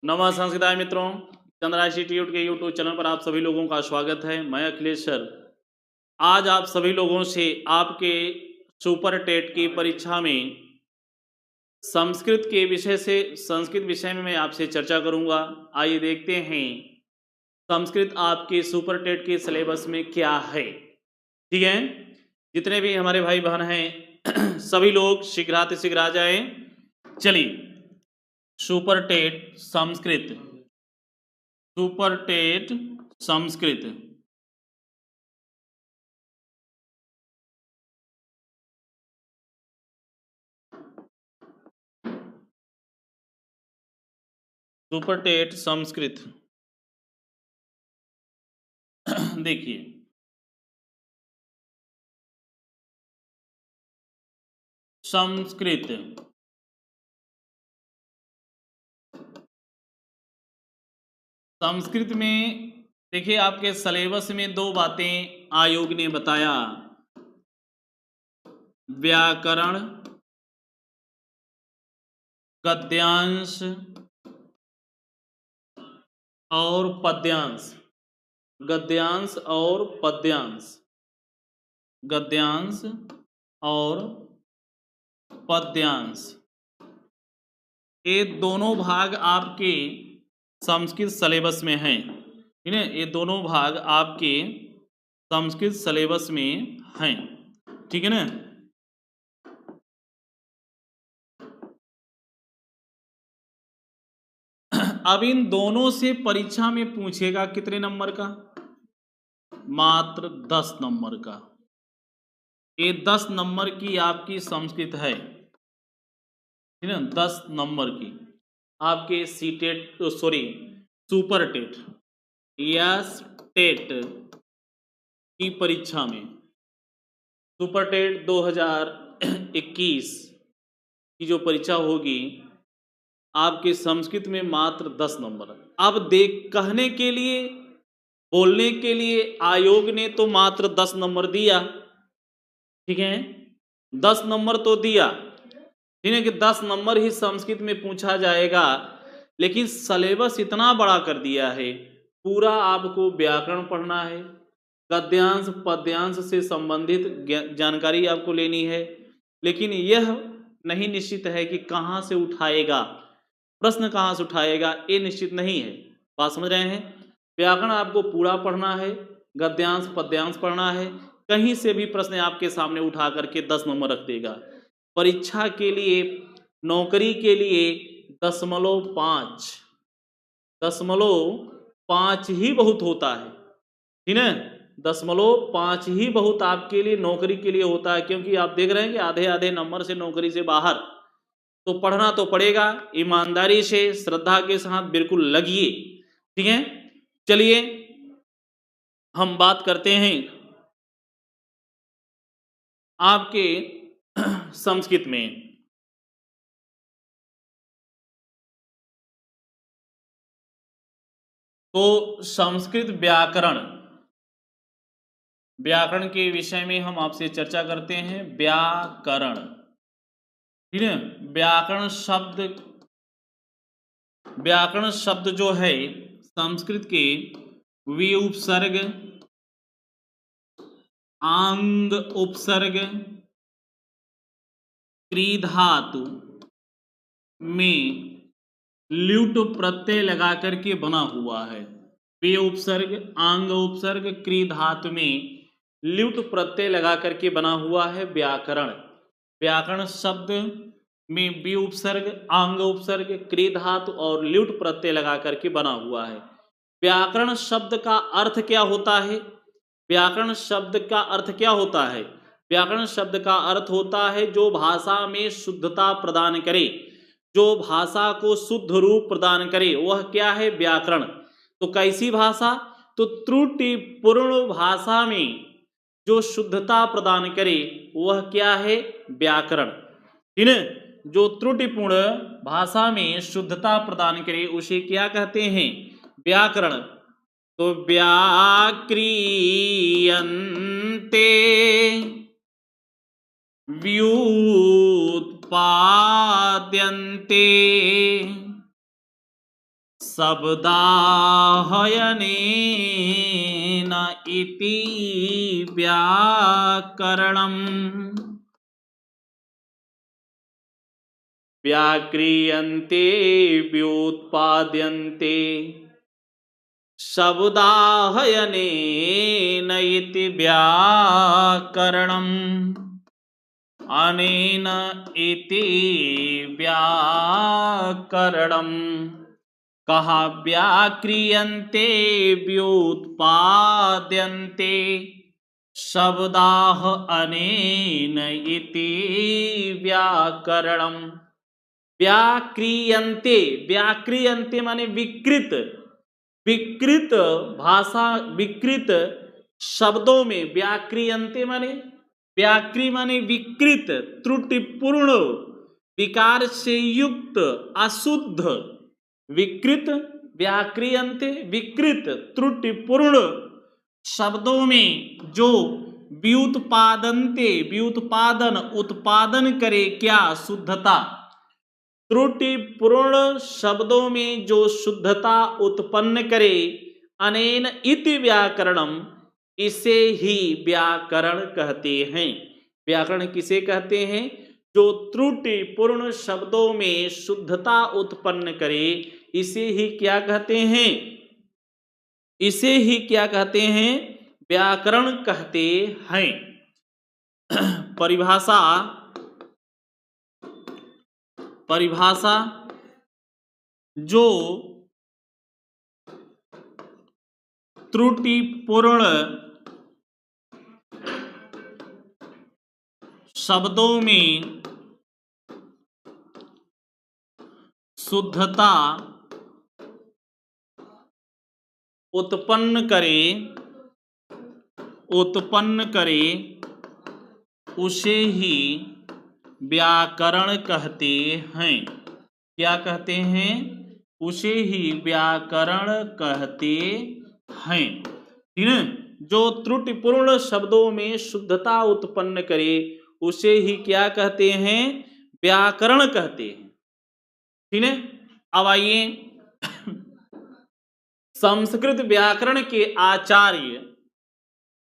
नमः संस्कृताय मित्रों, चंद्राशी ट्यूट के यूट्यूब चैनल पर आप सभी लोगों का स्वागत है। मैं अखिलेश सर आज आप सभी लोगों से आपके सुपर टेट की परीक्षा में संस्कृत विषय में मैं आपसे चर्चा करूंगा। आइए देखते हैं संस्कृत आपके सुपर टेट के सिलेबस में क्या है। ठीक है, जितने भी हमारे भाई बहन हैं सभी लोग शीघ्र आ जाएं। चलिए, super TET Sanskrit, super TET Sanskrit, super TET Sanskrit. देखिए, संस्कृत संस्कृत में देखिए, आपके सिलेबस में दो बातें आयोग ने बताया, व्याकरण गद्यांश और पद्यांश, गद्यांश और पद्यांश, गद्यांश और पद्यांश, ये दोनों भाग आपके संस्कृत सिलेबस में हैं। ठीक है, ये दोनों भाग आपके संस्कृत सिलेबस में हैं। ठीक है ना। अब इन दोनों से परीक्षा में पूछेगा कितने नंबर का? मात्र 10 नंबर का। ये 10 नंबर की आपकी संस्कृत है, ठीक है ना। 10 नंबर की आपके CTET, sorry super TET या टेट की परीक्षा में, सुपर टेट 2021 की जो परीक्षा होगी आपके संस्कृत में मात्र 10 नंबर। अब देख, कहने के लिए, बोलने के लिए आयोग ने तो मात्र 10 नंबर दिया, ठीक है, 10 नंबर तो दिया, ठीक है, कि 10 नंबर ही संस्कृत में पूछा जाएगा। लेकिन सिलेबस इतना बड़ा कर दिया है, पूरा आपको व्याकरण पढ़ना है, गद्यांश पद्यांश से संबंधित जानकारी आपको लेनी है। लेकिन यह नहीं निश्चित है कि कहाँ से उठाएगा, प्रश्न कहाँ से उठाएगा, ये निश्चित नहीं है। बात समझ रहे हैं? व्याकरण आपको पूरा पढ़ना है, गद्यांश पद्यांश पढ़ना है, कहीं से भी प्रश्न आपके सामने उठा करके 10 नंबर रख देगा। परीक्षा के लिए, नौकरी के लिए 0.5 0.5 ही बहुत होता है, ठीक है। 0.5 ही बहुत आपके लिए नौकरी के लिए होता है, क्योंकि आप देख रहे हैं कि आधे आधे नंबर से नौकरी से बाहर। तो पढ़ना तो पड़ेगा, ईमानदारी से श्रद्धा के साथ बिल्कुल लगिए, ठीक है। चलिए हम बात करते हैं आपके संस्कृत में। तो संस्कृत व्याकरण, व्याकरण के विषय में हम आपसे चर्चा करते हैं। व्याकरण, ठीक है। व्याकरण शब्द जो है संस्कृत के वि उपसर्ग, आंग उपसर्ग, क्री धातु में ल्यूट प्रत्यय लगा करके बना हुआ है। वे उपसर्ग, आंग उपसर्ग, क्री धातु में ल्यूट प्रत्यय लगा करके बना हुआ है व्याकरण। व्याकरण शब्द में वी उपसर्ग, आंग उपसर्ग, क्री धातु और ल्यूट प्रत्यय लगा करके बना हुआ है। व्याकरण शब्द का अर्थ क्या होता है? व्याकरण शब्द का अर्थ क्या होता है? व्याकरण शब्द का अर्थ होता है जो भाषा में शुद्धता प्रदान करे, जो भाषा को शुद्ध रूप प्रदान करे, वह क्या है? व्याकरण। तो कैसी भाषा? तो त्रुटिपूर्ण भाषा में जो शुद्धता प्रदान करे वह क्या है? व्याकरण, ठीक है। जो त्रुटिपूर्ण भाषा में शुद्धता प्रदान करे उसे क्या कहते हैं? व्याकरण। तो व्याक्रियन्ते व्युत्पाद्यन्ते शब्दाहयनेन इति व्याकरणम् व्याक्रियन्ते व्युत्पाद्यन्ते शब्दाहयनेन इति व्याकरणम् अनेन इति व्याकरणम् कहा व्याक्रियन्ते व्युत्पाद्यन्ते शब्दाः अनेन इति व्याकरणम् व्याक्रियन्ते व्याक्रियन्ते माने विकृत विकृत भाषा विकृत शब्दों में व्याक्रियन्ते माने व्याक्रि माने विकृत त्रुटिपूर्ण विकार से युक्त अशुद्ध विकृत व्याक्रियन्ते विकृत त्रुटिपूर्ण शब्दों में जो व्युत्पादन्ते व्युत्पादन उत्पादन करे क्या शुद्धता त्रुटिपूर्ण शब्दों में जो शुद्धता उत्पन्न करे अनेन इति व्याकरणम इसे ही व्याकरण कहते हैं। व्याकरण किसे कहते हैं? जो त्रुटिपूर्ण शब्दों में शुद्धता उत्पन्न करे इसे ही क्या कहते हैं? इसे ही क्या कहते हैं? व्याकरण कहते हैं। परिभाषा जो त्रुटिपूर्ण शब्दों में शुद्धता उत्पन्न करे उसे ही व्याकरण कहते हैं। क्या कहते हैं? उसे ही व्याकरण कहते हैं। ठीक है, जो त्रुटिपूर्ण शब्दों में शुद्धता उत्पन्न करे उसे ही क्या कहते हैं? व्याकरण कहते हैं। ठीक है, अब आइए संस्कृत व्याकरण के आचार्य,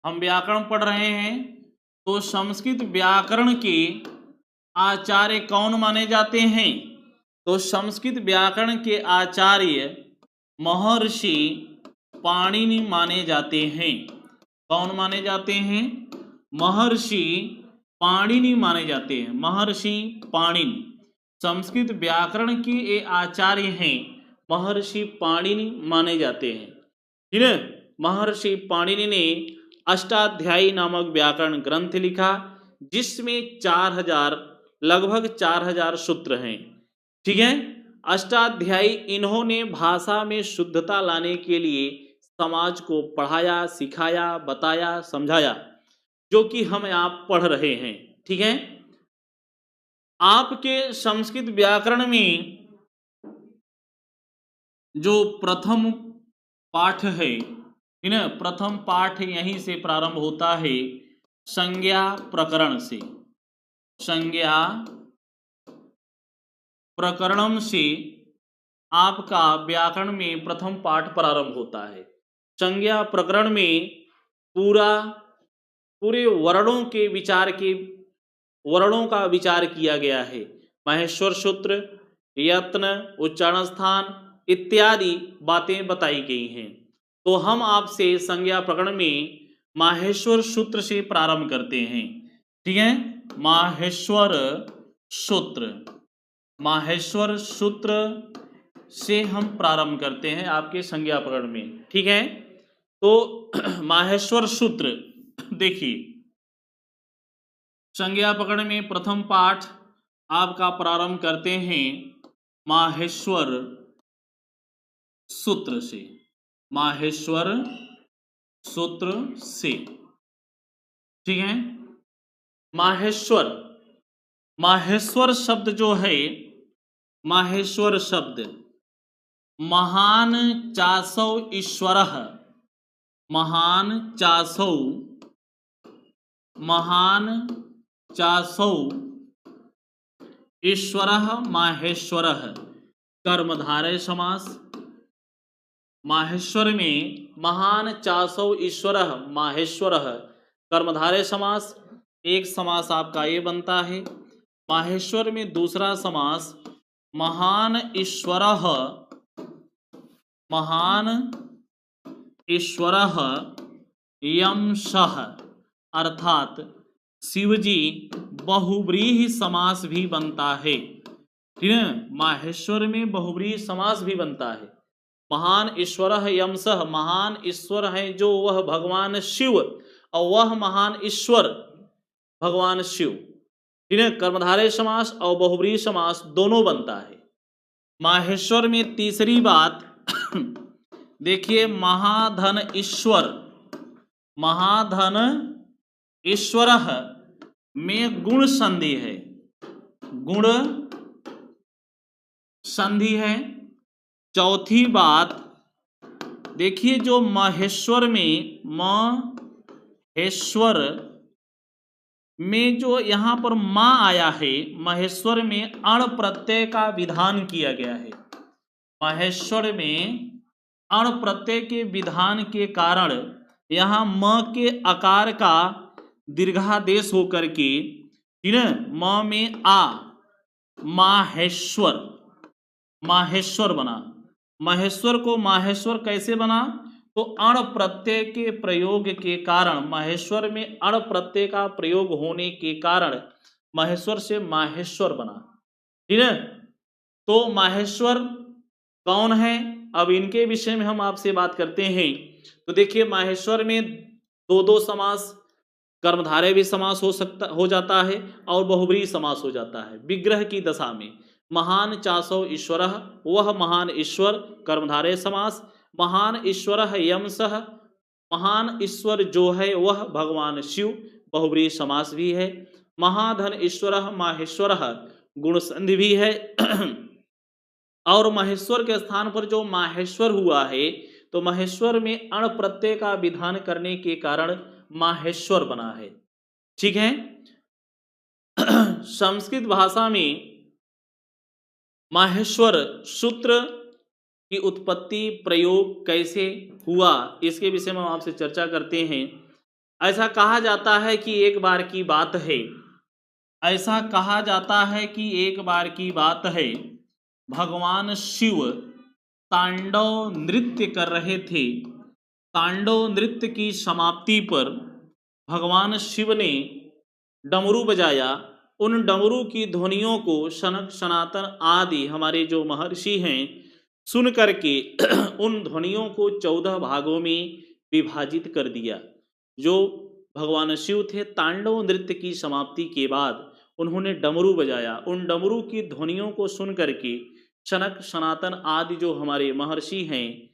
हम व्याकरण पढ़ रहे हैं तो संस्कृत व्याकरण के आचार्य कौन माने जाते हैं? तो संस्कृत व्याकरण के आचार्य महर्षि पाणिनि माने जाते हैं। कौन माने जाते हैं? महर्षि पाणिनि माने जाते हैं। महर्षि पाणिनि संस्कृत व्याकरण के ये आचार्य हैं, महर्षि पाणिनि माने जाते हैं। ठीक है, महर्षि पाणिनि ने अष्टाध्यायी नामक व्याकरण ग्रंथ लिखा जिसमें 4000 लगभग 4000 सूत्र हैं। ठीक है, अष्टाध्यायी इन्होंने भाषा में शुद्धता लाने के लिए समाज को पढ़ाया, सिखाया, बताया, समझाया, जो कि हम आप पढ़ रहे हैं। ठीक है, आपके संस्कृत व्याकरण में जो प्रथम पाठ है, प्रथम पाठ यहीं से प्रारंभ होता है, संज्ञा प्रकरण से। संज्ञा प्रकरणम से आपका व्याकरण में प्रथम पाठ प्रारंभ होता है। संज्ञा प्रकरण में पूरे वर्णों का विचार किया गया है। माहेश्वर सूत्र, यत्न, उच्चारण स्थान इत्यादि बातें बताई गई हैं। तो हम आपसे संज्ञा प्रकरण में माहेश्वर सूत्र से प्रारंभ करते हैं। ठीक है, माहेश्वर सूत्र से हम प्रारंभ करते हैं आपके संज्ञा प्रकरण में। ठीक है, तो माहेश्वर सूत्र देखिए, संज्ञा प्रकरण में प्रथम पाठ आपका प्रारंभ करते हैं माहेश्वर सूत्र से। माहेश्वर सूत्र से। ठीक है, माहेश्वर शब्द जो है, माहेश्वर शब्द महान चासौ ईश्वरः, महान चासौ ईश्वरः माहेश्वरः, कर्मधारय समास। माहेश्वर में महान चासौ ईश्वर माहेश्वर कर्मधारय समास, एक समास आपका ये बनता है। माहेश्वर में दूसरा समास महान ईश्वर, महान ईश्वर यमशः, अर्थात शिवजी बहुव्रीहि समास भी बनता है। ठीक है, माहेश्वर में बहुव्रीहि समास भी बनता है। महान ईश्वर यमशः, महान ईश्वर है जो वह भगवान शिव, और वह महान ईश्वर भगवान शिव। ठीक है, कर्मधारय समास और बहुव्रीहि समास दोनों बनता है। माहेश्वर में तीसरी बात देखिए, महाधन ईश्वर, महाधन ईश्वर में गुण संधि है, गुण संधि है। चौथी बात देखिए, जो महेश्वर में, महेश्वर में जो यहाँ पर माँ आया है, महेश्वर में अण प्रत्यय का विधान किया गया है। महेश्वर में अण प्रत्यय के विधान के कारण यहाँ म के आकार का दीर्घादेश होकर के, ठीक है, म में आ माहेश्वर, माहेश्वर बना। महेश्वर को माहेश्वर कैसे बना? तो अण प्रत्यय के प्रयोग के कारण, महेश्वर में अण प्रत्यय का प्रयोग होने के कारण महेश्वर से माहेश्वर बना। ठीक है, तो माहेश्वर कौन है, अब इनके विषय में हम आपसे बात करते हैं। तो देखिए, माहेश्वर में दो दो समास, कर्मधारय भी समास हो जाता है और बहुव्रीहि समास हो जाता है। विग्रह की दशा में महान चासौ ईश्वर, वह महान ईश्वर, कर्मधारय समास। महान ईश्वर यमशः, महान ईश्वर जो है वह भगवान शिव, बहुव्रीहि समास भी है। महाधन ईश्वर माहेश्वर, गुण संधि भी है। और महेश्वर के स्थान पर जो माहेश्वर हुआ है, तो महेश्वर में अण प्रत्यय का विधान करने के कारण माहेश्वर बना है। ठीक है, संस्कृत भाषा में माहेश्वर सूत्र की उत्पत्ति प्रयोग कैसे हुआ, इसके विषय में हम आपसे चर्चा करते हैं। ऐसा कहा जाता है कि एक बार की बात है, ऐसा कहा जाता है कि एक बार की बात है, भगवान शिव तांडव नृत्य कर रहे थे। तांडव नृत्य की समाप्ति पर भगवान शिव ने डमरू बजाया। उन डमरू की ध्वनियों को सनक सनातन आदि हमारे जो महर्षि हैं सुन करके उन ध्वनियों को 14 भागों में विभाजित कर दिया। जो भगवान शिव थे, तांडव नृत्य की समाप्ति के बाद उन्होंने डमरू बजाया। उन डमरू की ध्वनियों को सुन करके सनक सनातन आदि जो हमारे महर्षि हैं,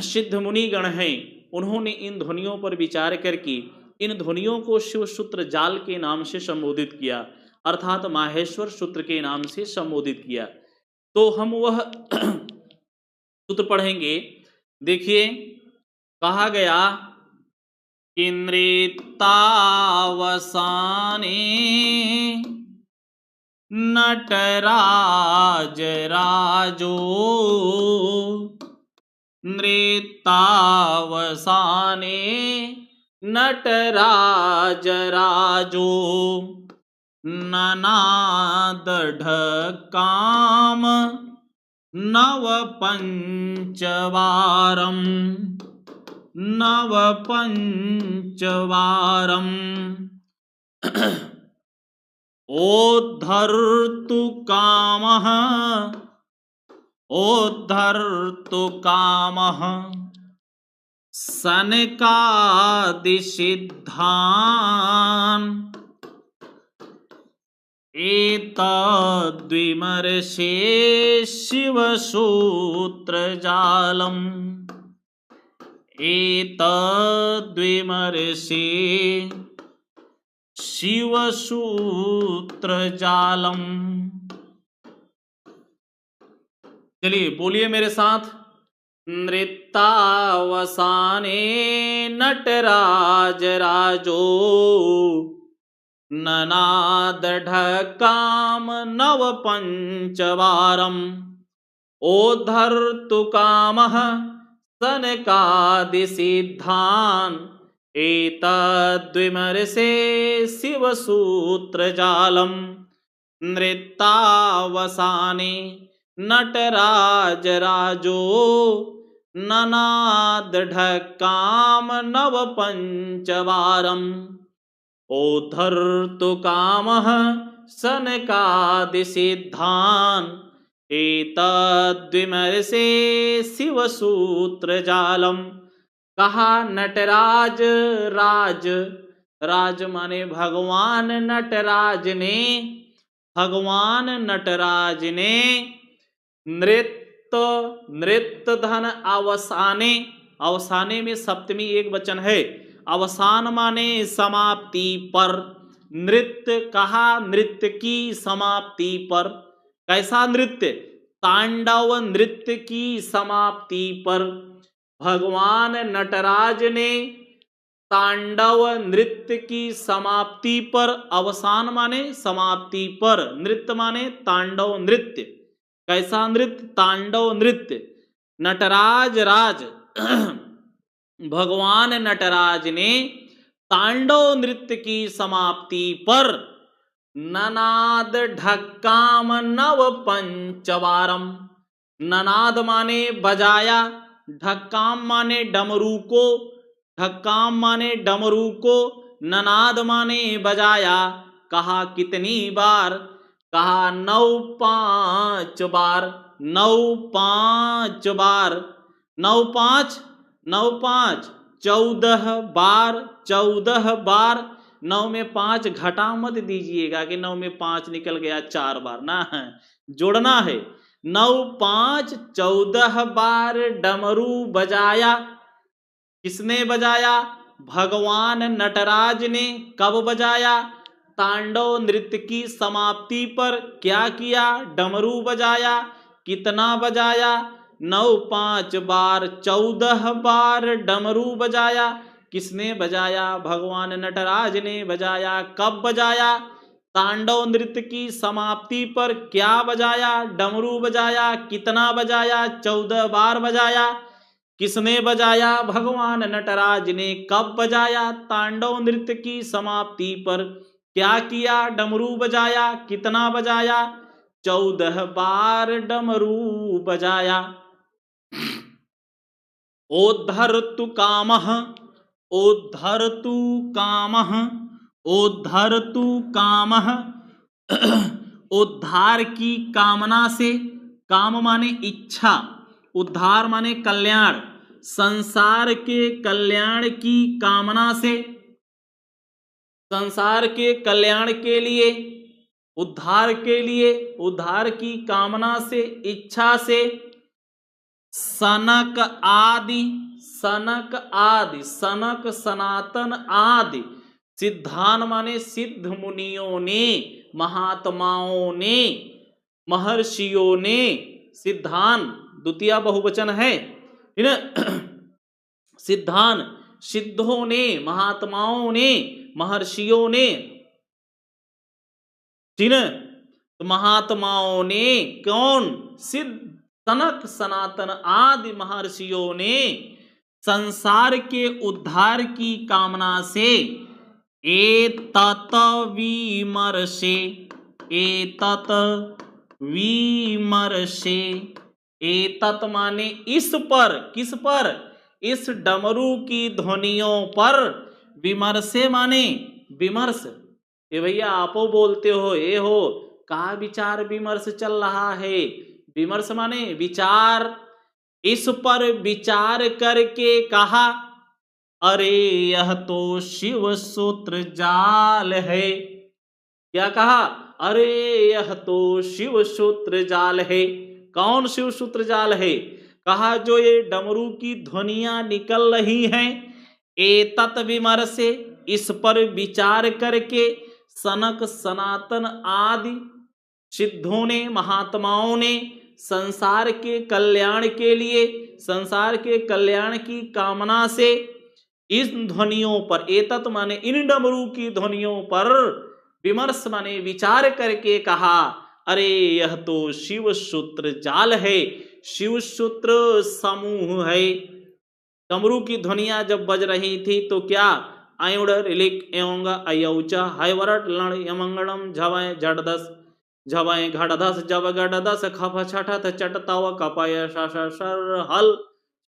सिद्ध मुनि गण हैं, उन्होंने इन ध्वनियों पर विचार करके इन ध्वनियों को शिव सूत्र जाल के नाम से संबोधित किया, अर्थात माहेश्वर सूत्र के नाम से संबोधित किया। तो हम वह सूत्र पढ़ेंगे। देखिए, कहा गया कि नृत्यावसाने नटराज राजो, नृत्यावसाने नटराज राजो, ननाद काम नव पंचवारम, नव पंचवारम, ओद्धर्तु कामः, ओद्धर्तु कामः सनकादिसिद्धान्, एतद्विमर्शे शिवसूत्रजालम्, एतद्विमर्शे शिवसूत्रजालम्। चलिए बोलिए मेरे साथ। नृत्यावसाने नटराज राजो, ननादढकाम नव पंचवारम, ओद्धर्तु कामः सनकादि सिद्धान् एतद्विमर्शे शिवसूत्रजालं नृत्तावसाने नटराजराजो ननादढक्काम नवपञ्चवारम् ओद्धर्तु कामः सनकादिसिद्धान् एतद्विमर्शे शिवसूत्रजालम्। कहा नटराज राज, राज माने भगवान नटराज ने नृत्य नृत्य धन अवसाने, अवसाने में सप्तमी एक वचन है, अवसान माने समाप्ति पर, नृत्य कहा नृत्य की समाप्ति पर। कैसा नृत्य? तांडव नृत्य की समाप्ति पर भगवान नटराज ने तांडव नृत्य की समाप्ति पर, अवसान माने समाप्ति पर, नृत्य माने तांडव नृत्य। कैसा नृत्य? तांडव नृत्य। नटराज राज भगवान नटराज ने तांडव नृत्य की समाप्ति पर ननाद ढक्काम नव पंचवारम, ननाद माने बजाया, ढक्काम माने डमरू को, ढक्काम माने डमरू को, ननाद माने बजाया। कहा कितनी बार? कहा 9-5 बार, 9-5 बार, 9-5 9-5 14 बार, 14 बार। 9 में 5 घटा मत दीजिएगा कि 9 में 5 निकल गया 4 बार, ना है, जोड़ना है। 9-5 14 बार डमरू बजाया। किसने बजाया? भगवान नटराज ने। कब बजाया? तांडव नृत्य की समाप्ति पर। क्या किया? डमरू बजाया। कितना बजाया? 9-5 बार, 14 बार डमरू बजाया। किसने बजाया? भगवान नटराज ने बजाया। कब बजाया? तांडव नृत्य की समाप्ति पर। क्या बजाया? डमरू बजाया। कितना बजाया? 14 बार बजाया। किसने बजाया? भगवान नटराज ने। कब बजाया? तांडव नृत्य की समाप्ति पर। क्या किया? डमरू बजाया। कितना बजाया? 14 बार डमरू बजाया। ओद्धर्तु कामः, ओद्धर्तु कामः, ओद्धर्तु कामः उद्धार की कामना से, काम माने इच्छा, उद्धार माने कल्याण, संसार के कल्याण की कामना से, संसार के कल्याण के लिए, उद्धार के लिए, उद्धार की कामना से, इच्छा से सनक आदि, सनक आदि, सनक सनातन आदि सिद्धान माने सिद्ध मुनियों ने, महात्माओं ने, महर्षियों ने, सिद्धान द्वितीय बहुवचन है ना, सिद्धान सिद्धों ने, महात्माओं ने, महर्षियों ने, ठीक है। तो महात्माओं ने कौन? सिद्ध सनक सनातन आदि महर्षियों ने संसार के उद्धार की कामना से एतत विमर्शे, एतत विमर्शे, एतत माने इस पर, किस पर? इस डमरू की ध्वनियों पर, विमर्शे माने विमर्श। ये भैया आपो बोलते हो, ये हो का विचार विमर्श चल रहा है? विमर्श माने विचार। इस पर विचार करके कहा अरे यह तो शिव सूत्र जाल है। क्या कहा? अरे यह तो शिव सूत्र जाल है। कौन शिव सूत्र जाल है? कहा जो ये डमरू की ध्वनियां निकल रही हैं, एतत विमर्शे, इस पर विचार करके सनक सनातन आदि सिद्धों ने, महात्माओं ने संसार के कल्याण के लिए, संसार के कल्याण की कामना से इन ध्वनियों पर, एतत माने इन डमरू की ध्वनियों पर, विमर्श माने विचार करके कहा अरे यह तो शिव सूत्र जाल है, शिव सूत्र समूह है। डमरू की ध्वनियां जब बज रही थी तो क्या आयुड़ रिलिक एवं अयौचा हैवरट लण यमंगलम झवय झड़दस झवय घड़दस जब गड़दस खप छठत चट तव कपय शर हल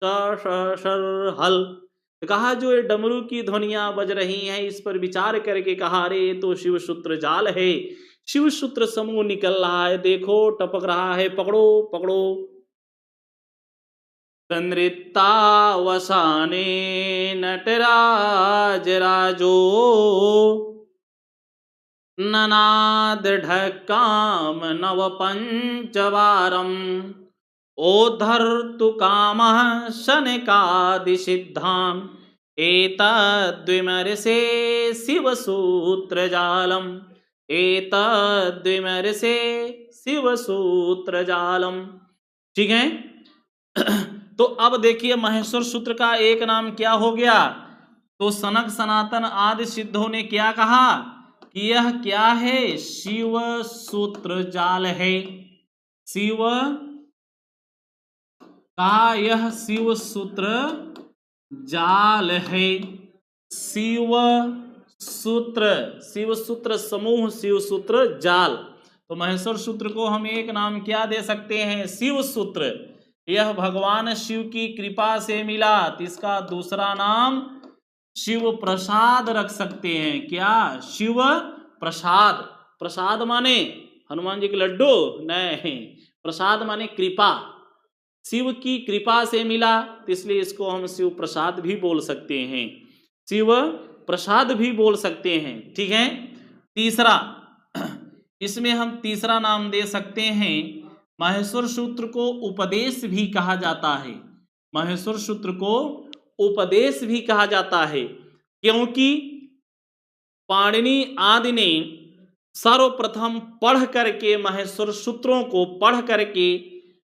शर हल। कहा जो ये डमरू की ध्वनियां बज रही हैं इस पर विचार करके कहा अरे ये तो शिव सूत्र जाल है, शिव सूत्र समूह निकल रहा है, देखो टपक रहा है, पकड़ो पकड़ो। नृत्तावसाने नटराज राजो ननाद ढक्काम नव पंचवारम ओद्धर्तु कामः शनकादिसिद्धान् एतद्विमर्शे शिवसूत्रजालम् एतद्विमर्शे शिवसूत्रजालम्। ठीक है। तो अब देखिए महेश्वर सूत्र का एक नाम क्या हो गया। तो सनक सनातन आदि सिद्धों ने क्या कहा कि यह क्या है, शिव सूत्र जाल है। शिव कहा यह शिव सूत्र जाल है। शिव सूत्र समूह शिव सूत्र जाल। तो महेश्वर सूत्र को हम एक नाम क्या दे सकते हैं, शिव सूत्र। यह भगवान शिव की कृपा से मिला, इसका दूसरा नाम शिव प्रसाद रख सकते हैं। क्या, शिव प्रसाद। प्रसाद माने हनुमान जी के लड्डू नहीं, प्रसाद माने कृपा, शिव की कृपा से मिला, इसलिए इसको हम शिव प्रसाद भी बोल सकते हैं, शिव प्रसाद भी बोल सकते हैं। ठीक है। तीसरा, इसमें हम तीसरा नाम दे सकते हैं, महेश्वर सूत्र को उपदेश भी कहा जाता है। महेश्वर सूत्र को उपदेश भी कहा जाता है क्योंकि पाणिनि आदि ने सर्वप्रथम पढ़ करके महेश्वर सूत्रों को पढ़ करके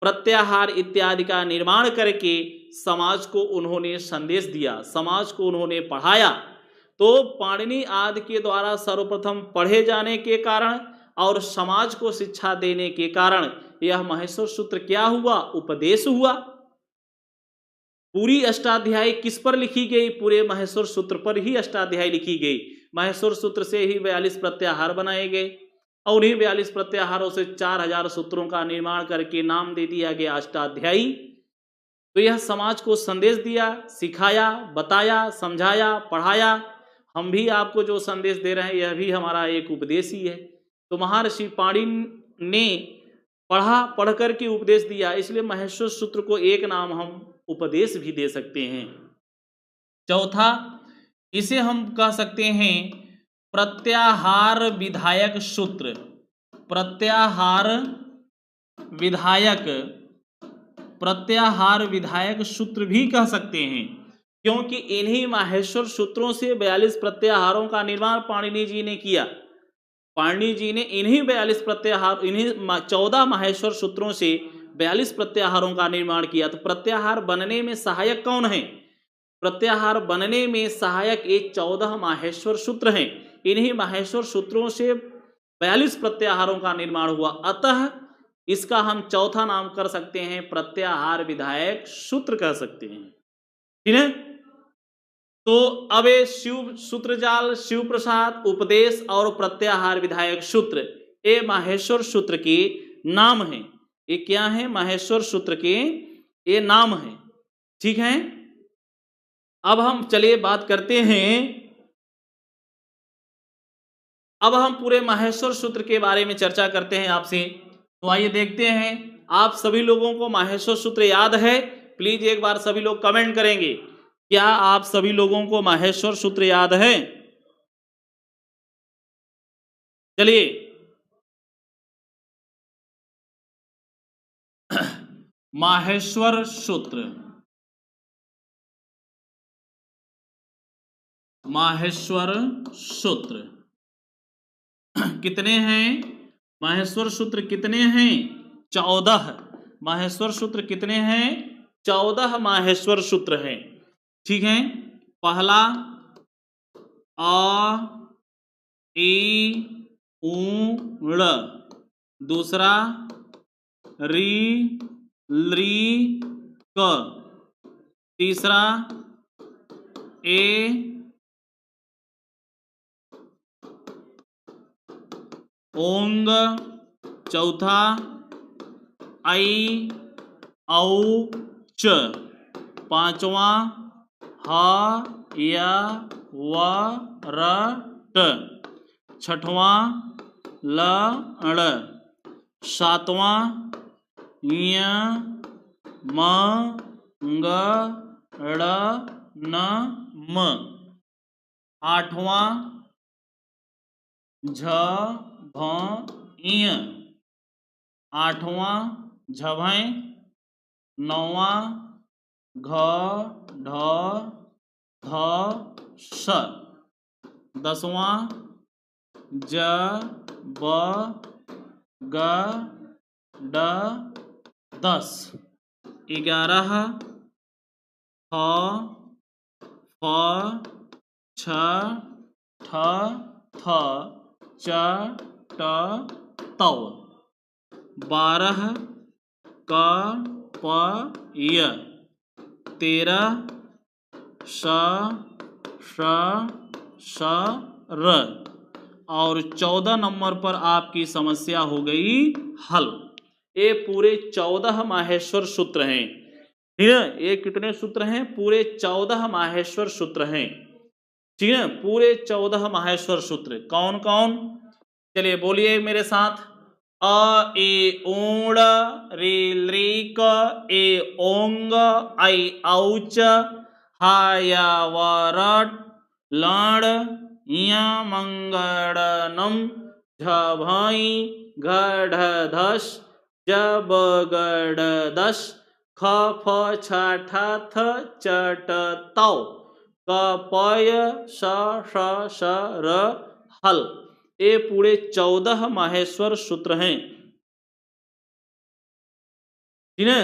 प्रत्याहार इत्यादि का निर्माण करके समाज को उन्होंने संदेश दिया, समाज को उन्होंने पढ़ाया। तो पाणिनि आदि के द्वारा सर्वप्रथम पढ़े जाने के कारण और समाज को शिक्षा देने के कारण यह महेश्वर सूत्र क्या हुआ, उपदेश हुआ। पूरी अष्टाध्यायी किस पर लिखी गई, पूरे महेश्वर सूत्र पर ही अष्टाध्यायी लिखी गई। महेश्वर सूत्र से ही 42 प्रत्याहार बनाए गए और उन्हीं 42 प्रत्याहारों से 4000 सूत्रों का निर्माण करके नाम दे दिया गया अष्टाध्यायी। तो यह समाज को संदेश दिया, सिखाया, बताया, समझाया, पढ़ाया। हम भी आपको जो संदेश दे रहे हैं यह भी हमारा एक उपदेश ही है। तो महर्षि पाणिनि ने पढ़ा, पढ़ करके उपदेश दिया, इसलिए महेश्वर सूत्र को एक नाम हम उपदेश भी दे सकते हैं। चौथा, इसे हम कह सकते हैं प्रत्याहार विधायक सूत्र। प्रत्याहार विधायक सूत्र भी कह सकते हैं क्योंकि इन्हीं महेश्वर सूत्रों से 42 प्रत्याहारों का निर्माण पाणिनि जी ने किया। पाणिनि जी ने इन्हीं 42 प्रत्याहार, इन्हीं 14 महेश्वर सूत्रों से 42 प्रत्याहारों का निर्माण किया। तो प्रत्याहार बनने में सहायक कौन है, प्रत्याहार बनने में सहायक ये 14 माहेश्वर सूत्र हैं। इन्हीं माहेश्वर सूत्रों से 42 प्रत्याहारों का निर्माण हुआ, अतः इसका हम चौथा नाम कर सकते हैं प्रत्याहार विधायक सूत्र कह सकते हैं। ठीक है। तो अब ये शिव सूत्रजाल, शिव प्रसाद, उपदेश और प्रत्याहार विधायक सूत्र ये माहेश्वर सूत्र के नाम हैं। ये क्या है, माहेश्वर सूत्र के ये नाम है। ठीक है। अब हम चलिए बात करते हैं, अब हम पूरे माहेश्वर सूत्र के बारे में चर्चा करते हैं आपसे। तो आइए देखते हैं, आप सभी लोगों को माहेश्वर सूत्र याद है? प्लीज एक बार सभी लोग कमेंट करेंगे, क्या आप सभी लोगों को माहेश्वर सूत्र याद है? चलिए, माहेश्वर सूत्र, माहेश्वर सूत्र कितने हैं? माहेश्वर सूत्र कितने हैं? 14। माहेश्वर सूत्र कितने हैं? 14 माहेश्वर सूत्र हैं। ठीक है। पहला अ ई उ ळ, दूसरा री ली क, तीसरा ए ओंग, चौथा आई औ च, पांचवा ह या व र ट, छठवां ल ण, सातवां य म ग ड़ न म, आठवां झ भ ञ, आठवां झभय, नौवां घ ढ ध स, दसवां ज ब ग ड दस, 11 ह फ छ ठ थ च ट तौ, 12 क प य, 13 श श श र, और 14 नंबर पर आपकी समस्या हो गई हल। ये पूरे 14 माहेश्वर सूत्र हैं, ठीक है। ये कितने सूत्र हैं? पूरे 14 माहेश्वर सूत्र हैं, ठीक है। पूरे 14 माहेश्वर सूत्र कौन कौन? चलिए बोलिए मेरे साथ। अ ए ऊण, रे ऋक, ए ओंग, आई औच, हा या वरट, लण य मंगड़नम, झभई घढधस, जबगडदस, ख फ छ ठ थ चट तौ, क पय स ष स र हल। ये पूरे 14 माहेश्वर सूत्र हैं, ठीक है।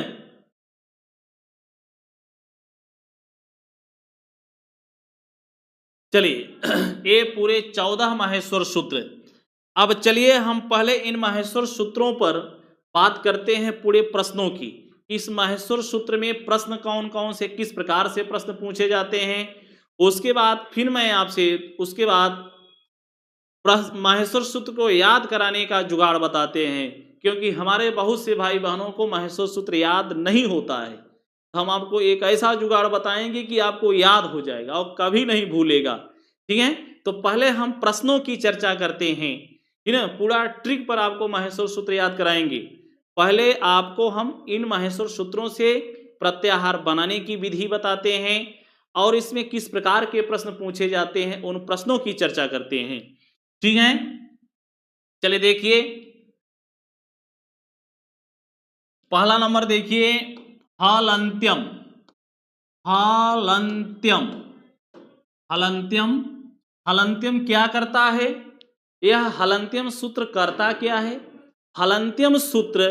चलिए ये पूरे 14 माहेश्वर सूत्र। अब चलिए हम पहले इन माहेश्वर सूत्रों पर बात करते हैं पूरे प्रश्नों की। इस माहेश्वर सूत्र में प्रश्न कौन कौन से, किस प्रकार से प्रश्न पूछे जाते हैं, उसके बाद फिर मैं आपसे उसके बाद माहेश्वर सूत्र को याद कराने का जुगाड़ बताते हैं, क्योंकि हमारे बहुत से भाई बहनों को माहेश्वर सूत्र याद नहीं होता है। हम आपको एक ऐसा जुगाड़ बताएंगे कि आपको याद हो जाएगा और कभी नहीं भूलेगा, ठीक है। तो पहले हम प्रश्नों की चर्चा करते हैं, ठीक है। पूरा ट्रिक पर आपको माहेश्वर सूत्र याद कराएंगे। पहले आपको हम इन माहेश्वर सूत्रों से प्रत्याहार बनाने की विधि बताते हैं और इसमें किस प्रकार के प्रश्न पूछे जाते हैं उन प्रश्नों की चर्चा करते हैं, ठीक है। चलिए देखिए पहला नंबर देखिए, हलंत्यम। हलंत्यम, हलंत्यम, हलंत्यम क्या करता है? यह हलंत्यम सूत्र करता क्या है? हलंत्यम सूत्र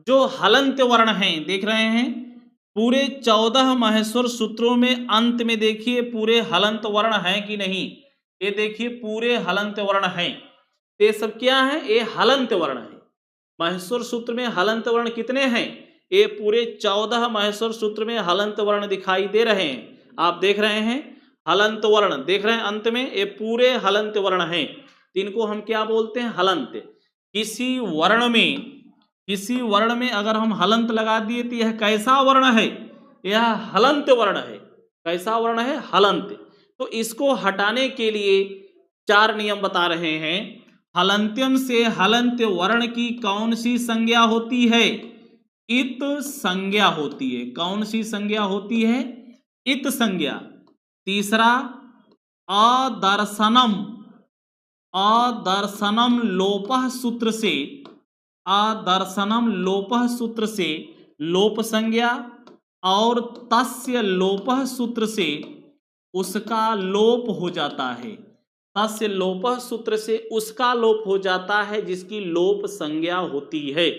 जो हलंत्य वर्ण हैं, देख रहे हैं पूरे 14 माहेश्वर सूत्रों में अंत में देखिए पूरे हलंत वर्ण हैं कि नहीं। ये देखिए पूरे हलंत वर्ण हैं, ये सब क्या है? ये हलंत वर्ण है। माहेश्वर सूत्र में हलंत वर्ण कितने हैं? ये पूरे 14 माहेश्वर सूत्र में हलंत वर्ण दिखाई दे रहे हैं, आप देख रहे हैं हलंत वर्ण, देख रहे हैं अंत में ये पूरे हलंत वर्ण हैं। इनको हम क्या बोलते हैं? हलंत। किसी वर्ण में अगर हम हलंत लगा दिए तो यह कैसा वर्ण है? यह हलंत वर्ण है। कैसा वर्ण है? हलंत। तो इसको हटाने के लिए 4 नियम बता रहे हैं। हलंत्यम से हलंत वर्ण की कौन सी संज्ञा होती है? इत संज्ञा होती है। कौन सी संज्ञा होती है? इत संज्ञा। तीसरा अदर्शनम, अदर्शनम लोपः सूत्र से, अदर्शनम लोपः सूत्र से लोप संज्ञा, और तस्य लोपः सूत्र से उसका लोप हो जाता है। तस्य लोपः सूत्र से उसका लोप हो जाता है जिसकी लोप संज्ञा होती है।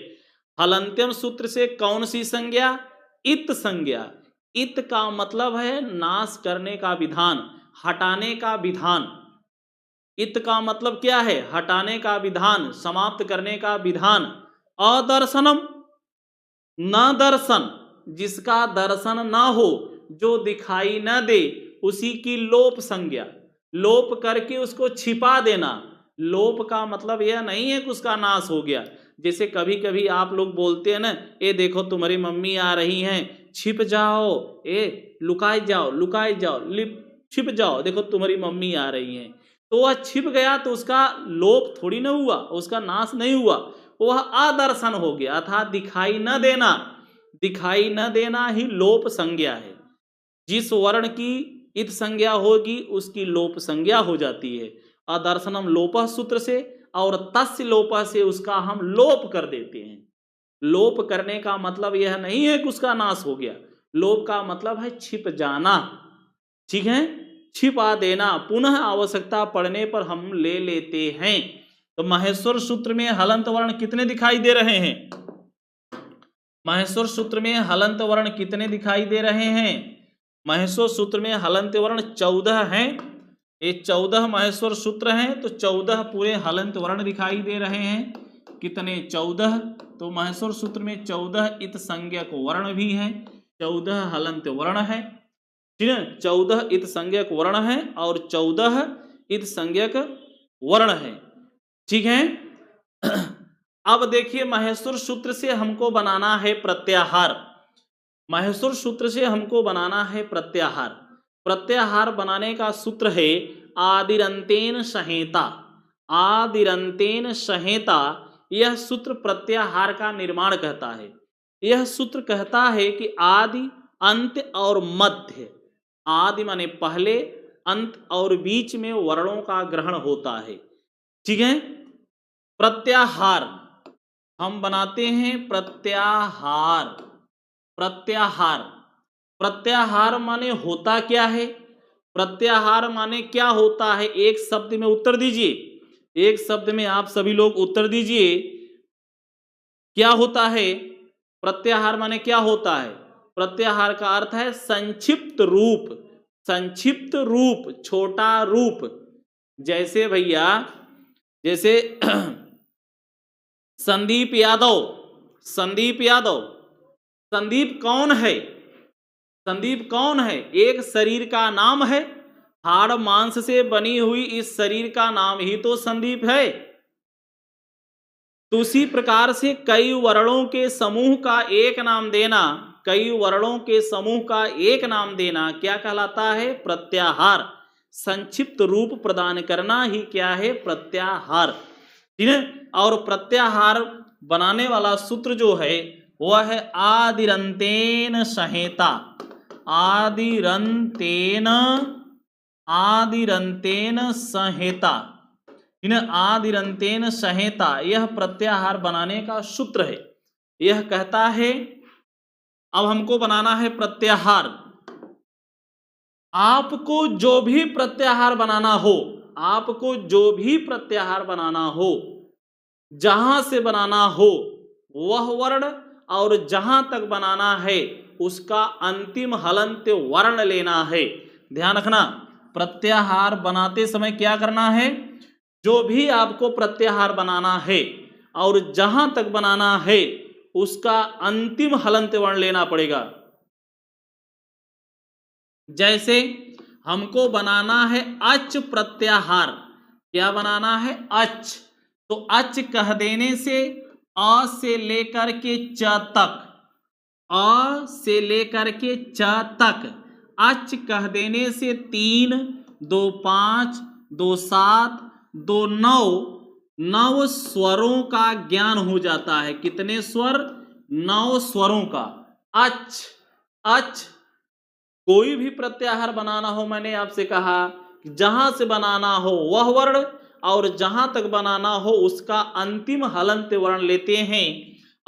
हलंत्यम सूत्र से कौन सी संज्ञा? इत संज्ञा। इत का मतलब है नाश करने का विधान, हटाने का विधान। इत का मतलब क्या है? हटाने का विधान, समाप्त करने का विधान। अदर्शनम, न दर्शन, जिसका दर्शन ना हो जो दिखाई न दे उसी की लोप संज्ञा, लोप करके उसको छिपा देना। लोप का मतलब यह नहीं है कि उसका नाश हो गया। जैसे कभी कभी आप लोग बोलते हैं ना, ए देखो तुम्हारी मम्मी आ रही हैं, छिप जाओ, ए लुकाई जाओ, लुकाई जाओ, छिप जाओ, देखो तुम्हारी मम्मी आ रही हैं। तो वह छिप गया तो उसका लोप थोड़ी ना हुआ, उसका नाश नहीं हुआ, वह अदर्शन हो गया, अर्थात दिखाई न देना। दिखाई न देना ही लोप संज्ञा है। जिस वर्ण की इत संज्ञा होगी उसकी लोप संज्ञा हो जाती है। अदर्शनम लोपः सूत्र से और तस्य लोपः से उसका हम लोप कर देते हैं। लोप करने का मतलब यह नहीं है कि उसका नाश हो गया, लोप का मतलब है छिप जाना, ठीक है, छिपा देना, पुनः आवश्यकता पड़ने पर हम ले लेते हैं। तो महेश्वर सूत्र में हलंत वर्ण कितने दिखाई दे रहे हैं? महेश्वर सूत्र में हलंत वर्ण कितने दिखाई दे रहे हैं? महेश्वर सूत्र में हलंत वर्ण 14 हैं। ये 14 महेश्वर सूत्र हैं, तो 14 पूरे हलंत वर्ण दिखाई दे रहे हैं। कितने? 14। तो महेश्वर सूत्र में 14 इत संज्ञक वर्ण भी हैं, 14 हलंत वर्ण है, ठीक है, 14 इत संज्ञक वर्ण है और 14 इत संज्ञक वर्ण है, ठीक है। अब देखिए महेश्वर सूत्र से हमको बनाना है प्रत्याहार। महेश्वर सूत्र से हमको बनाना है प्रत्याहार। प्रत्याहार बनाने का सूत्र है आदिरंतेन संहेता। आदिरंतेन संहेता यह सूत्र प्रत्याहार का निर्माण कहता है। यह सूत्र कहता है कि आदि, अंत और मध्य, आदि माने पहले, अंत और बीच में वर्णों का ग्रहण होता है, ठीक है। प्रत्याहार हम बनाते हैं, प्रत्याहार। प्रत्याहार, प्रत्याहार माने होता क्या है? प्रत्याहार माने क्या होता है? एक शब्द में उत्तर दीजिए, एक शब्द में आप सभी लोग उत्तर दीजिए, क्या होता है? प्रत्याहार माने क्या होता है? प्रत्याहार का अर्थ है संक्षिप्त रूप, संक्षिप्त रूप, छोटा रूप। जैसे भैया, जैसे संदीप यादव, संदीप यादव, संदीप कौन है? संदीप कौन है? एक शरीर का नाम है, हाड़ मांस से बनी हुई इस शरीर का नाम ही तो संदीप है। तो उसी प्रकार से कई वर्णों के समूह का एक नाम देना, कई वर्णों के समूह का एक नाम देना क्या कहलाता है? प्रत्याहार। संक्षिप्त रूप प्रदान करना ही क्या है? प्रत्याहार, ठीक है। और प्रत्याहार बनाने वाला सूत्र जो है वह है आदिरंतेन संहेता। आदिरंतेन, आदिरंतेन संहेता, ठीक है, आदिरंतेन संहेता यह प्रत्याहार बनाने का सूत्र है। यह कहता है, अब हमको बनाना है प्रत्याहार। आपको जो भी प्रत्याहार बनाना हो, आपको जो भी प्रत्याहार बनाना हो, जहां से बनाना हो वह वर्ण और जहां तक बनाना है उसका अंतिम हलंत वर्ण लेना है। ध्यान रखना, प्रत्याहार बनाते समय क्या करना है? जो भी आपको प्रत्याहार बनाना है और जहां तक बनाना है उसका अंतिम हलंत वर्ण लेना पड़ेगा। जैसे हमको बनाना है अच प्रत्याहार। क्या बनाना है? अच। तो अच कह देने से अ से लेकर के च तक, अ से लेकर के च तक, अच कह देने से 3, 2, 5, 2, 7, 2, 9, 9 स्वरों का ज्ञान हो जाता है। कितने स्वर? 9 स्वरों का। अच, अच। कोई भी प्रत्याहार बनाना हो, मैंने आपसे कहा जहां से बनाना हो वह वर्ण और जहां तक बनाना हो उसका अंतिम हलंत वर्ण लेते हैं।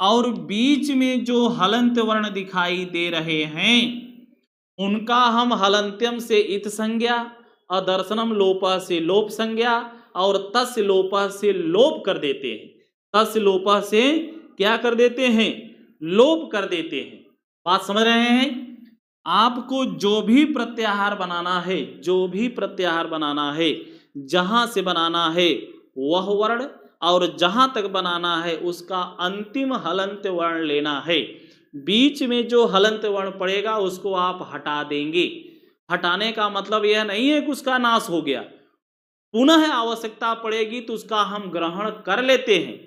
और बीच में जो हलंत वर्ण दिखाई दे रहे हैं उनका हम हलंत्यम से इत संज्ञा, अदर्शनम लोपः से लोप संज्ञा और तस्य लोपः से लोप कर देते हैं। तस्य लोपः से क्या कर देते हैं? लोप कर देते हैं। बात समझ रहे हैं? आपको जो भी प्रत्याहार बनाना है, जो भी प्रत्याहार बनाना है, जहां से बनाना है वह वर्ण और जहां तक बनाना है उसका अंतिम हलंत वर्ण लेना है। बीच में जो हलंत वर्ण पड़ेगा उसको आप हटा देंगे। हटाने का मतलब यह नहीं है कि उसका नाश हो गया, पुनः आवश्यकता पड़ेगी तो उसका हम ग्रहण कर लेते हैं।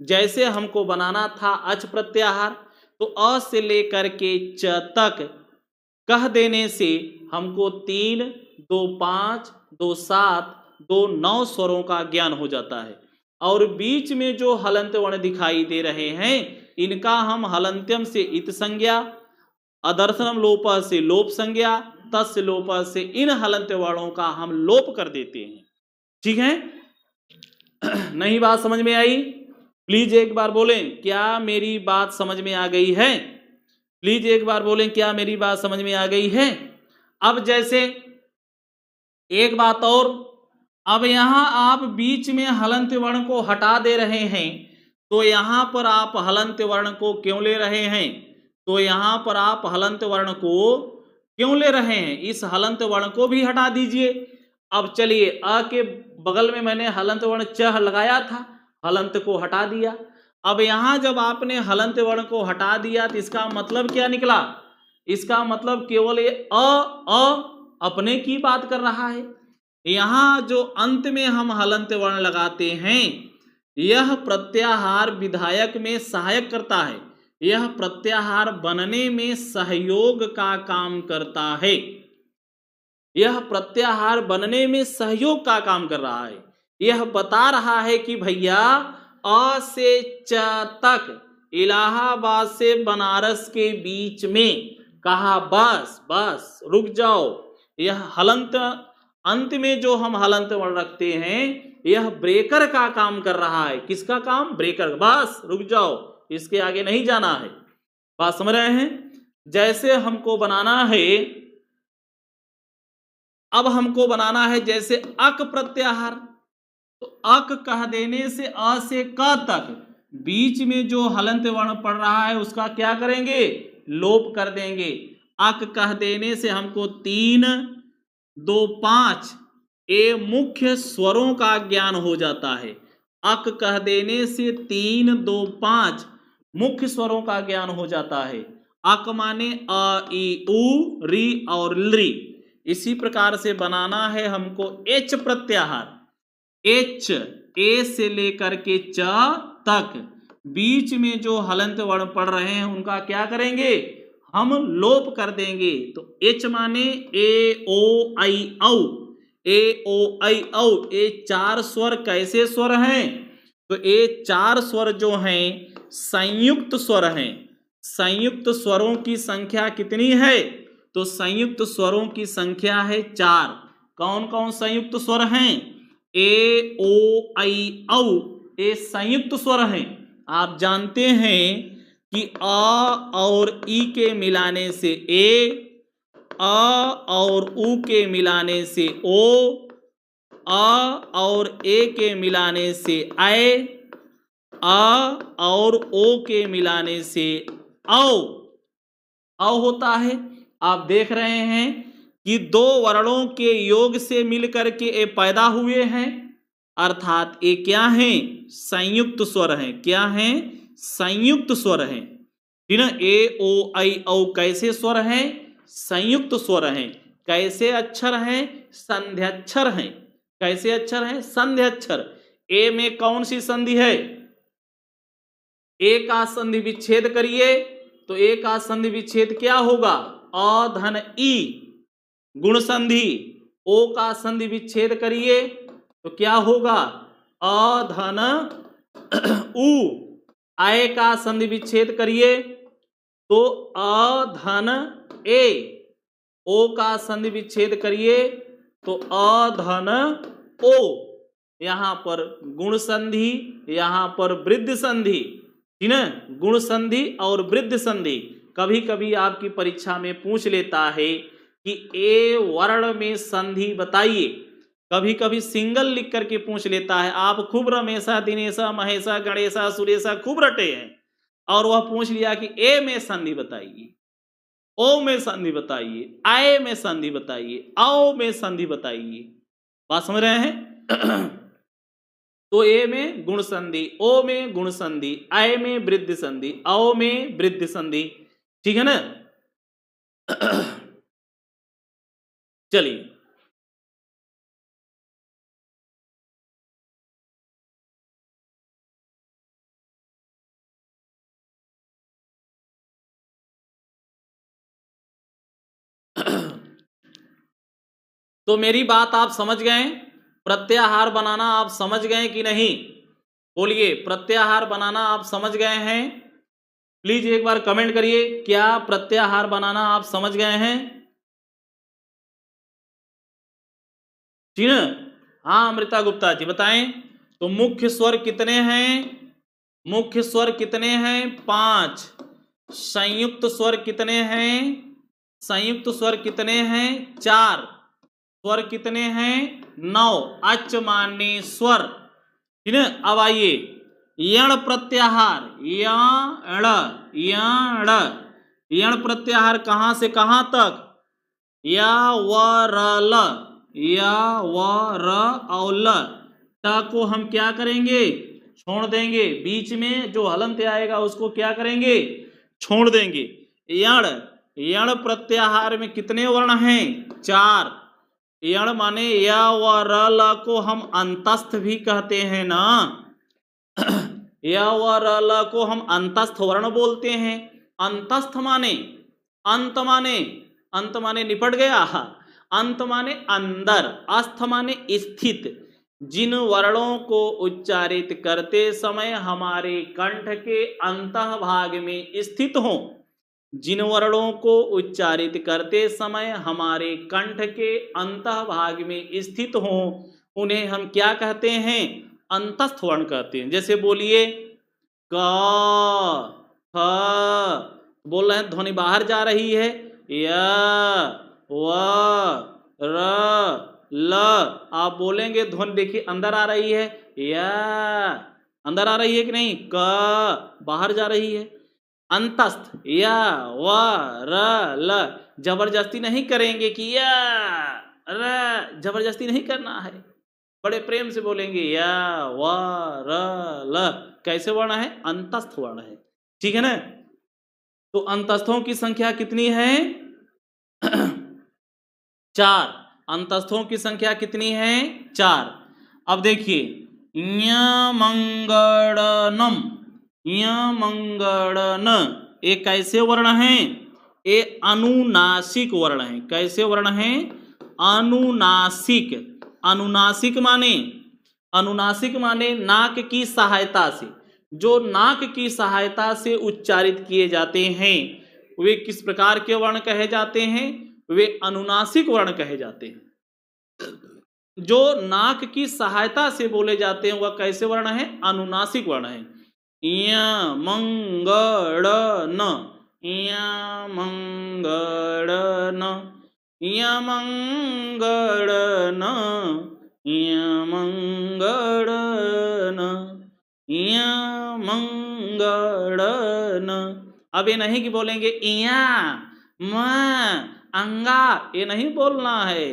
जैसे हमको बनाना था अच प्रत्याहार, तो अ से लेकर के च तक कह देने से हमको 3, 2 5, 2 7, 2 9 स्वरों का ज्ञान हो जाता है। और बीच में जो हलंत वर्ण दिखाई दे रहे हैं इनका हम हलंत्यम से इत संज्ञा, अदर्शनम लोप से लोप संज्ञा, तस्य लोप से इन हलंत वर्णों का हम लोप कर देते हैं। ठीक है? नहीं बात समझ में आई? प्लीज एक बार बोलें, क्या मेरी बात समझ में आ गई है? प्लीज एक बार बोलें, क्या मेरी बात समझ में आ गई है? अब जैसे एक बात और, अब यहां आप बीच में हलंत वर्ण को हटा दे रहे हैं, तो यहां पर आप हलंत वर्ण को क्यों ले रहे हैं? तो यहां पर आप हलंत वर्ण को क्यों ले रहे हैं? इस हलंत वर्ण को भी हटा दीजिए। अब चलिए, अ के बगल में मैंने हलंत वर्ण च लगाया था, हलंत को हटा दिया। अब यहां जब आपने हलंत वर्ण को हटा दिया तो इसका मतलब क्या निकला? इसका मतलब केवल ये अ अपने की बात कर रहा है। यहां जो अंत में हम हलंत वर्ण लगाते हैं यह प्रत्याहार विधायक में सहायक करता है, यह प्रत्याहार बनने में सहयोग का काम करता है, यह प्रत्याहार बनने में सहयोग का काम कर रहा है। यह बता रहा है कि भैया अ से च तक इलाहाबाद से बनारस के बीच में कहा बस बस रुक जाओ। यह हलंत अंत में जो हम हलंत वर्ण रखते हैं यह ब्रेकर का काम कर रहा है। किसका काम? ब्रेकर। बस रुक जाओ, इसके आगे नहीं जाना है। बात समझ रहे हैं? जैसे हमको बनाना है, अब हमको बनाना है जैसे अक प्रत्याहार, तो अक कह देने से अ से क तक बीच में जो हलंत वर्ण पड़ रहा है उसका क्या करेंगे? लोप कर देंगे। अक कह देने से हमको 3, 2 5 ए मुख्य स्वरों का ज्ञान हो जाता है। अक कह देने से 3, 2 5 मुख्य स्वरों का ज्ञान हो जाता है। अक माने अ ई उ री और ली। इसी प्रकार से बनाना है हमको एच प्रत्याहार। एच, ए से लेकर के च तक बीच में जो हलंत वर्ण पड़ रहे हैं उनका क्या करेंगे? हम लोप कर देंगे। तो एच माने ए ओ आई औ, ए ओ आई औ। ये 4 स्वर कैसे स्वर हैं? तो ये 4 स्वर जो हैं संयुक्त स्वर हैं। संयुक्त स्वरों की संख्या कितनी है? तो संयुक्त स्वरों की संख्या है 4। कौन कौन संयुक्त स्वर हैं? ए ओ आई औ, ये संयुक्त स्वर हैं। आप जानते हैं कि अ और ई के मिलाने से ए, अ और उ के मिलाने से ओ, अ और ए के मिलाने से ऐ, अ और ओ के मिलाने से औ होता है। आप देख रहे हैं कि 2 वर्णों के योग से मिलकर के ये पैदा हुए हैं, अर्थात ये क्या हैं? संयुक्त स्वर हैं। क्या हैं? संयुक्त स्वर हैं। ठीक ना? ए ओ आई औ कैसे स्वर हैं? संयुक्त स्वर हैं। कैसे अक्षर हैं? संध्यक्षर हैं। कैसे अक्षर हैं? संध्यक्षर। ए में कौन सी संधि है? ए का संधि विच्छेद करिए तो ए का संधि विच्छेद क्या होगा? अ धन ई गुण संधि। ओ का संधि विच्छेद करिए तो क्या होगा? अ धन उ। आय का संधि विच्छेद करिए तो अ धन ए। ओ का संधि विच्छेद करिए तो अ धन ओ। यहां पर गुण संधि, यहां पर वृद्धि संधि, ठीक ना? गुण संधि और वृद्धि संधि। कभी कभी आपकी परीक्षा में पूछ लेता है कि ए वर्ण में संधि बताइए। कभी कभी सिंगल लिख करके पूछ लेता है। आप खूब रमेशा, दिनेशा, महेशा, गणेशा, सुरेशा खूब रटे हैं और वह पूछ लिया कि ए में संधि बताइए, ओ में संधि बताइए, आय में संधि बताइए, आओ में संधि बताइए। बात समझ रहे हैं? तो ए में गुण संधि, ओ में गुण संधि, आय में वृद्धि संधि, औ में वृद्धि संधि। ठीक है ना। चलिए तो मेरी बात आप समझ गए, प्रत्याहार बनाना आप समझ गए कि नहीं? बोलिए, प्रत्याहार बनाना आप समझ गए हैं? प्लीज एक बार कमेंट करिए, क्या प्रत्याहार बनाना आप समझ गए हैं? ठीक है। हाँ अमृता गुप्ता जी बताएं। तो मुख्य स्वर कितने हैं? मुख्य स्वर कितने हैं? 5। संयुक्त स्वर कितने हैं? संयुक्त स्वर कितने हैं? 4। स्वर कितने हैं? 9। अच माने स्वर। ठीक है। अब आइए यण प्रत्याहार, यण यण यण प्रत्याहार कहां से कहां तक? या व र ल, या व र और ल, ट को हम क्या करेंगे? छोड़ देंगे। बीच में जो हलंत आएगा उसको क्या करेंगे? छोड़ देंगे। यण, यण प्रत्याहार में कितने वर्ण हैं? 4। यण माने या व र ल को हम अंतस्थ भी कहते हैं ना। या व र ल को हम अंतस्थ वर्ण बोलते हैं। अंतस्थ माने अंत, माने अंत माने निपट गया, अंत माने अंदर, अस्थ माने स्थित। जिन वर्णों को उच्चारित करते समय हमारे कंठ के अंतः भाग में स्थित हों, जिन वर्णों को उच्चारित करते समय हमारे कंठ के अंतः भाग में स्थित हों, उन्हें हम क्या कहते हैं? अंतस्थ वर्ण कहते हैं। जैसे बोलिए क, ख, बोल रहे हैं ध्वनि बाहर जा रही है। य, व, र, ल, आप बोलेंगे ध्वनि देखिए अंदर आ रही है। या अंदर आ रही है कि नहीं? क बाहर जा रही है। अंतस्थ या व र ल, जबरदस्ती नहीं करेंगे कि या र, जबरदस्ती नहीं करना है, बड़े प्रेम से बोलेंगे या व र ल। कैसे वर्ण है? अंतस्थ वर्ण है। ठीक है ना। तो अंतस्थों की संख्या कितनी है? 4। अंतस्थों की संख्या कितनी है? 4। अब देखिए ञमंगड़नम, ञमंगड़न, ये कैसे वर्ण हैं? ये अनुनासिक वर्ण है। कैसे वर्ण है? अनुनासिक। अनुनासिक माने, अनुनासिक माने नाक की सहायता से, जो नाक की सहायता से उच्चारित किए जाते हैं वे किस प्रकार के वर्ण कहे जाते हैं? वे अनुनासिक वर्ण कहे जाते हैं। जो नाक की सहायता से बोले जाते हैं वह कैसे वर्ण है? अनुनासिक वर्ण है। य मंगड़ न, य मंगड़ न, य मंगड़ न, य मंगड़ न, य मंगड़ न। अब ये नहीं कि बोलेंगे इया म अंगा, ये नहीं बोलना है।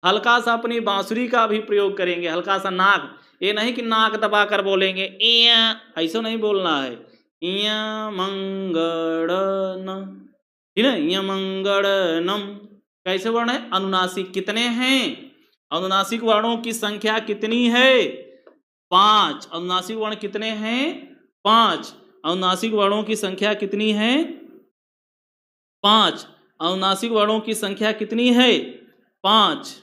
हल्का सा अपनी बांसुरी का भी प्रयोग करेंगे, हल्का सा नाक, ये नहीं कि नाक दबाकर बोलेंगे इया, ऐसा नहीं बोलना है। इया मंगड़न, ठीक है। इया मंगड़नम कैसे वर्ण है? अनुनासिक। कितने हैं? अनुनासिक वर्णों की संख्या कितनी है? 5। अनुनासिक वर्ण कितने हैं? 5। अनुनासिक वर्णों की संख्या कितनी है? 5। अनुनासिक वर्णों की संख्या कितनी है? 5।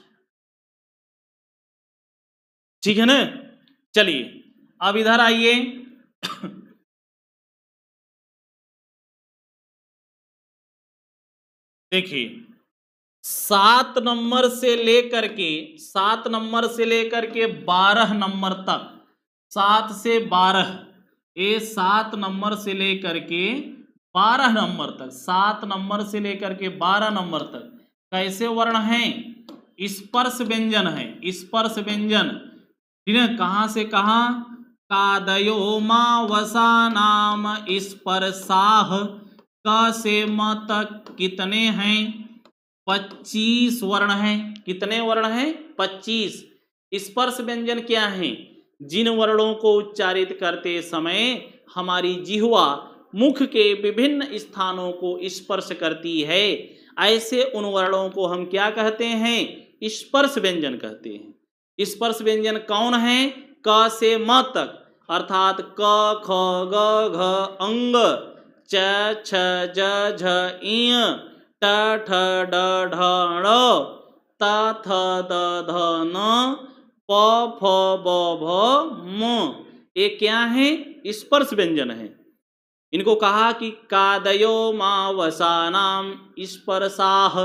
ठीक है ना। चलिए अब इधर आइए। देखिए 7 नंबर से लेकर के 7 नंबर से लेकर के 12 नंबर तक, 7 से 12, ये 7 नंबर से लेकर के 12 नंबर तक, 7 नंबर से लेकर के 12 नंबर तक कैसे वर्ण हैं? स्पर्श व्यंजन है। स्पर्श व्यंजन, ठीक है। कहां से कहां? कादयो मा वसा नाम स्पर्शाह, क से म तक कितने हैं? 25 वर्ण हैं। कितने वर्ण हैं? 25। स्पर्श व्यंजन क्या है? जिन वर्णों को उच्चारित करते समय हमारी जिह्वा मुख के विभिन्न स्थानों को स्पर्श करती है, ऐसे उन वर्णों को हम क्या कहते हैं? स्पर्श व्यंजन कहते हैं। स्पर्श व्यंजन कौन है? क से म तक, अर्थात क ख ग घ अंग, च छ ज झ इय, ट ठ ड ढ ण, त थ द ध न, प फ ब भ म। ये क्या है? स्पर्श व्यंजन है। इनको कहा कि कादयो मावसानाम स्पर्शाह।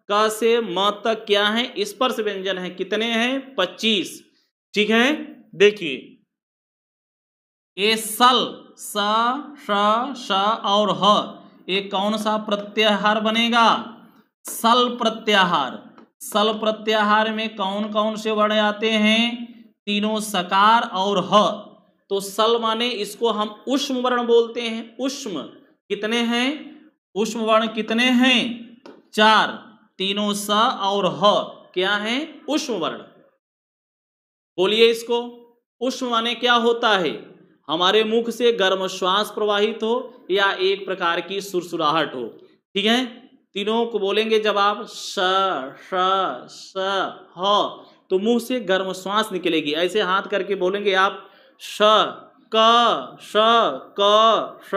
क से म तक क्या है? स्पर्श व्यंजन है। कितने हैं? 25। ठीक है, देखिए ये सल, स, श, और ह, ये कौन सा प्रत्याहार बनेगा? सल प्रत्याहार। सल प्रत्याहार में कौन कौन से वर्ण आते हैं? तीनों सकार और ह। तो सल माने इसको हम ऊष्म वर्ण बोलते हैं। ऊष्म कितने हैं? ऊष्म वर्ण कितने हैं? 4। तीनों स और ह क्या है? ऊष्म वर्ण। बोलिए इसको। ऊष्म माने क्या होता है? हमारे मुख से गर्म श्वास प्रवाहित हो या एक प्रकार की सुरसुराहट हो। ठीक है, तीनों को बोलेंगे जब आप श श ह, तो मुंह से गर्म श्वास निकलेगी। ऐसे हाथ करके बोलेंगे आप श क श क श।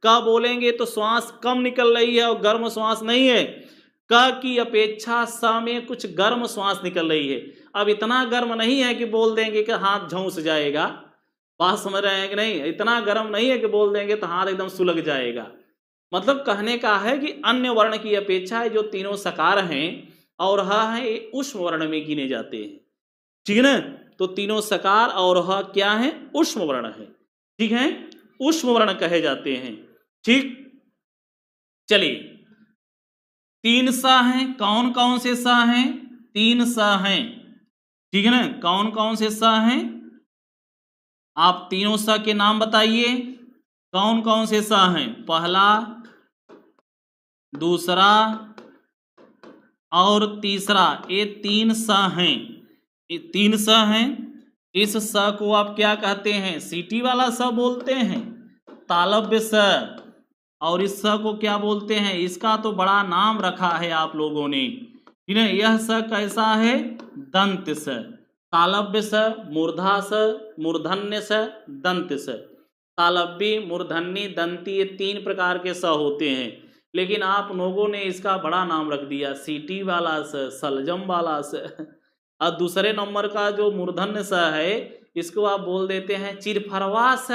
क बोलेंगे तो श्वास कम निकल रही है और गर्म श्वास नहीं है। क की अपेक्षा स में कुछ गर्म श्वास निकल रही है। अब इतना गर्म नहीं है कि बोल देंगे कि हाथ झुंस जाएगा। बात समझ रहे हैं कि नहीं? इतना गर्म नहीं है कि बोल देंगे तो हाथ एकदम सुलग जाएगा। मतलब कहने का है कि अन्य वर्ण की अपेक्षा जो तीनों सकार हैं और ह हैं, ये ऊष्म वर्ण में गिने जाते हैं। ठीक है ना? तो तीनों सकार और ह क्या है? ऊष्म वर्ण है। ठीक है, ऊष्म वर्ण कहे जाते हैं। ठीक, चलिए 3 स हैं। कौन कौन से स हैं? 3 स हैं। ठीक है ना? कौन कौन से स हैं? आप तीनों स के नाम बताइए। कौन कौन से स हैं? पहला, दूसरा और तीसरा, ये 3 स हैं। ये 3 स हैं। इस स को आप क्या कहते हैं? सीटी वाला स बोलते हैं, तालव्य स। और इस स को क्या बोलते हैं? इसका तो बड़ा नाम रखा है आप लोगों ने। ठीक है, यह स कैसा है? दंत स। तालव्य स, मूर्धा स, मूर्धन्य स, दंत स। तालव्य, मूर्धन्य, दंती, ये 3 प्रकार के स होते हैं। लेकिन आप लोगों ने इसका बड़ा नाम रख दिया, सीटी वाला स, सलजम वाला स। और दूसरे नंबर का जो मूर्धन्य स है, इसको आप बोल देते हैं चिरफरवा स,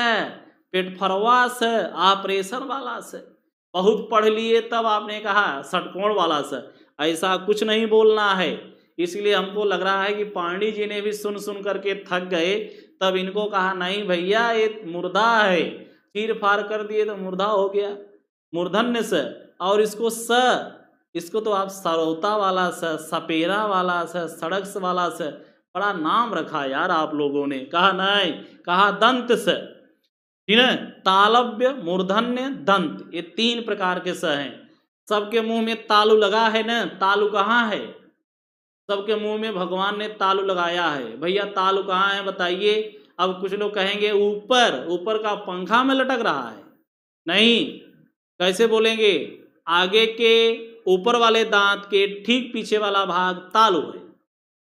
पेटफरवा स, ऑपरेशन वाला स। बहुत पढ़ लिए तब आपने कहा षटकोण वाला स। ऐसा कुछ नहीं बोलना है। इसलिए हमको लग रहा है कि पांडे जी ने भी सुन सुन करके थक गए, तब इनको कहा नहीं भैया ये मुर्दा है, चीर फाड़ कर दिए तो मुर्दा हो गया, मूर्धन्य स। और इसको स, इसको तो आप सरौता वाला स, सपेरा वाला स, सड़क वाला स, बड़ा नाम रखा यार आप लोगों ने। कहा नहीं, कहा दंत स। ठीक है, तालव्य, मूर्धन्य, दंत, ये 3 प्रकार के स हैं। सबके मुंह में तालु लगा है ना? तालु कहाँ है? सबके मुंह में भगवान ने तालु लगाया है। भैया तालु कहाँ है बताइए? अब कुछ लोग कहेंगे ऊपर, ऊपर का पंखा में लटक रहा है। नहीं, कैसे बोलेंगे? आगे के ऊपर वाले दांत के ठीक पीछे वाला भाग तालु है।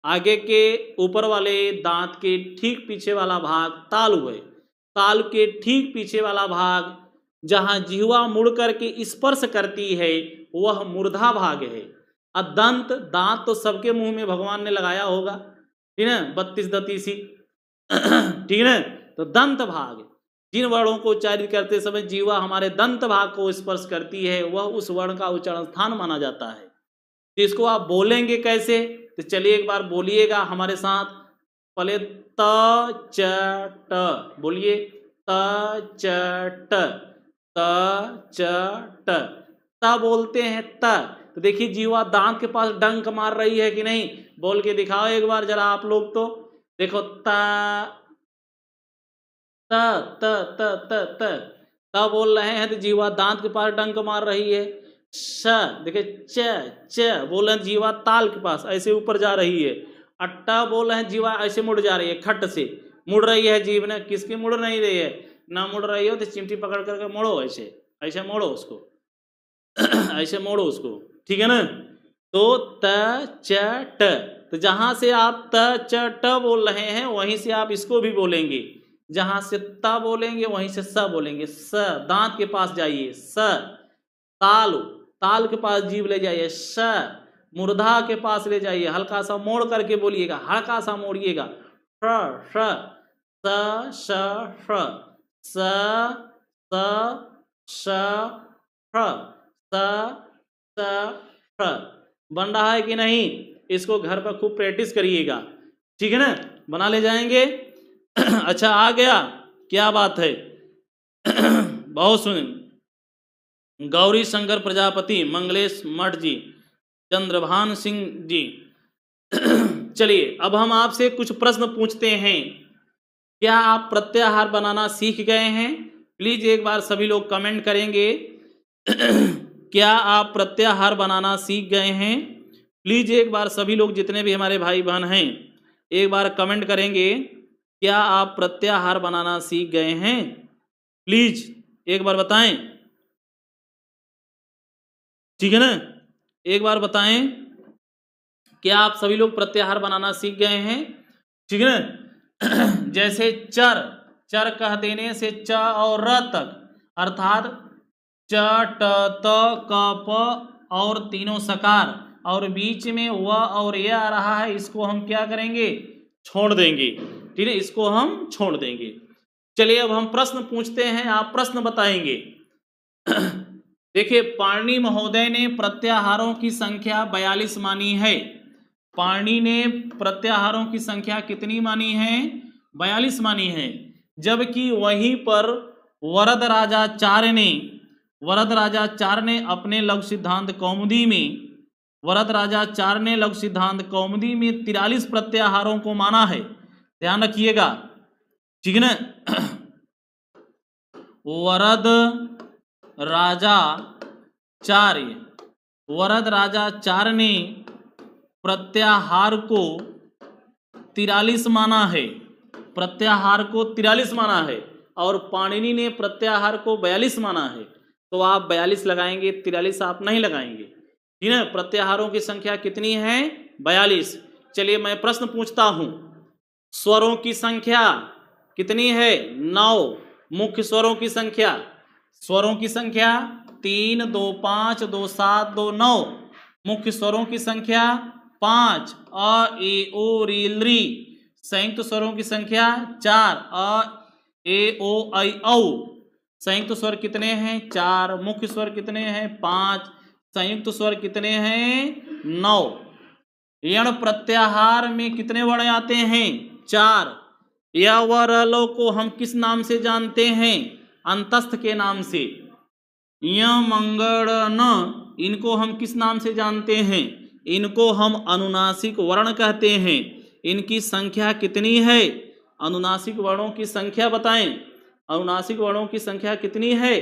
आगे के ऊपर वाले दांत के ठीक पीछे वाला भाग तालु है। तालु के ठीक पीछे वाला भाग जहां जिह्वा मुड़ करके स्पर्श करती है वह मूर्धा भाग है। और दंत, दांत तो सबके मुंह में भगवान ने लगाया होगा, ठीक है, 32 दतीसी। ठीक है ना? तो दंत भाग, जिन वर्णों को उच्चारित करते समय जीवा हमारे दंत भाग को स्पर्श करती है, वह उस वर्ण का उच्चारण स्थान माना जाता है। तो इसको आप बोलेंगे कैसे? तो चलिए एक बार बोलिएगा हमारे साथ। पहले त च ट बोलिए, त च ट, त च ट। त बोलते हैं त, तो देखिए जीवा दांत के पास डंक मार रही है कि नहीं? बोल के दिखाओ एक बार जरा आप लोग। तो देखो त त त त त त त बोल रहे हैं तो जीवा दांत के पास डंक मार रही है। श, देखिए च च बोल रहे हैं जीवा ताल के पास ऐसे ऊपर जा रही है। अट्टा बोल रहे हैं जीवा ऐसे मुड़ जा रही है, खट से मुड़ रही है जीव ने। किसकी मुड़ नहीं रही है? ना मुड़ रही हो तो चिमटी पकड़ करके मोड़ो, ऐसे ऐसे मोड़ो उसको ऐसे मोड़ो उसको, ठीक है ना। तो त च ट, तो जहां से आप त च ट बोल रहे हैं वहीं से आप इसको भी बोलेंगे, जहां से त बोलेंगे वहीं से स बोलेंगे। स, दांत के पास जाइए, स। ताल, ताल के पास जीभ ले जाइए, श। मूर्धा के पास ले जाइए, हल्का सा मोड़ करके बोलिएगा, हल्का सा मोड़िएगा, श श, स श श, स स श श, स स श। बन रहा है कि नहीं? इसको घर पर खूब प्रैक्टिस करिएगा, ठीक है ना, बना ले जाएंगे। अच्छा आ गया, क्या बात है। बहुत सुन, गौरी शंकर प्रजापति, मंगलेश मठ जी, चंद्रभान सिंह जी। चलिए अब हम आपसे कुछ प्रश्न पूछते हैं। क्या आप प्रत्याहार बनाना सीख गए हैं? प्लीज एक बार सभी लोग कमेंट करेंगे। क्या आप प्रत्याहार बनाना सीख गए हैं? प्लीज एक बार सभी लोग जितने भी हमारे भाई बहन हैं एक बार कमेंट करेंगे, क्या आप प्रत्याहार बनाना सीख गए हैं? प्लीज एक बार बताएं, ठीक है ना, एक बार बताएं क्या आप सभी लोग प्रत्याहार बनाना सीख गए हैं, ठीक है ना। जैसे चर, चर कह देने से च और र तक, अर्थात च ट त क प और तीनों सकार, और बीच में व और ये आ रहा है, इसको हम क्या करेंगे? छोड़ देंगे, ठीक है, इसको हम छोड़ देंगे। चलिए अब हम प्रश्न पूछते हैं, आप प्रश्न बताएंगे। देखिए पाणिनि महोदय ने प्रत्याहारों की संख्या 42 मानी है। पाणिनि ने प्रत्याहारों की संख्या कितनी मानी है? 42 मानी है। जबकि वहीं पर वरदराजाचार्य ने अपने लघु सिद्धांत कौमुदी में, वरदराजाचार्य ने लघु सिद्धांत कौमुदी में 43 प्रत्याहारों को माना है। ध्यान रखिएगा, ठीक है ना। वरदराजाचार्य ने प्रत्याहार को 43 माना है, प्रत्याहार को 43 माना है, और पाणिनि ने प्रत्याहार को 42 माना है। तो आप 42 लगाएंगे, 43 आप नहीं लगाएंगे, ठीक है। प्रत्याहारों की संख्या कितनी है? 42। चलिए मैं प्रश्न पूछता हूं, स्वरों की संख्या कितनी है? 9। मुख्य स्वरों की संख्या, स्वरों की संख्या 3, 2, 5, 2, 7, 2, 9। मुख्य स्वरों की संख्या 5, अ ए ओ री ली। संयुक्त स्वरों की संख्या 4, अ ए ओ ऐ औ। संयुक्त स्वर कितने हैं? 4। मुख्य स्वर कितने हैं? 5। संयुक्त स्वर कितने हैं? 9। यण प्रत्याहार में कितने वर्ण आते हैं? 4। या व र लो को हम किस नाम से जानते हैं? अंतस्थ के नाम से। य मंगड़ न, इनको हम किस नाम से जानते हैं? इनको हम अनुनासिक वर्ण कहते हैं। इनकी संख्या कितनी है? अनुनासिक वर्णों की संख्या बताएं। अनुनासिक वर्णों की संख्या कितनी है?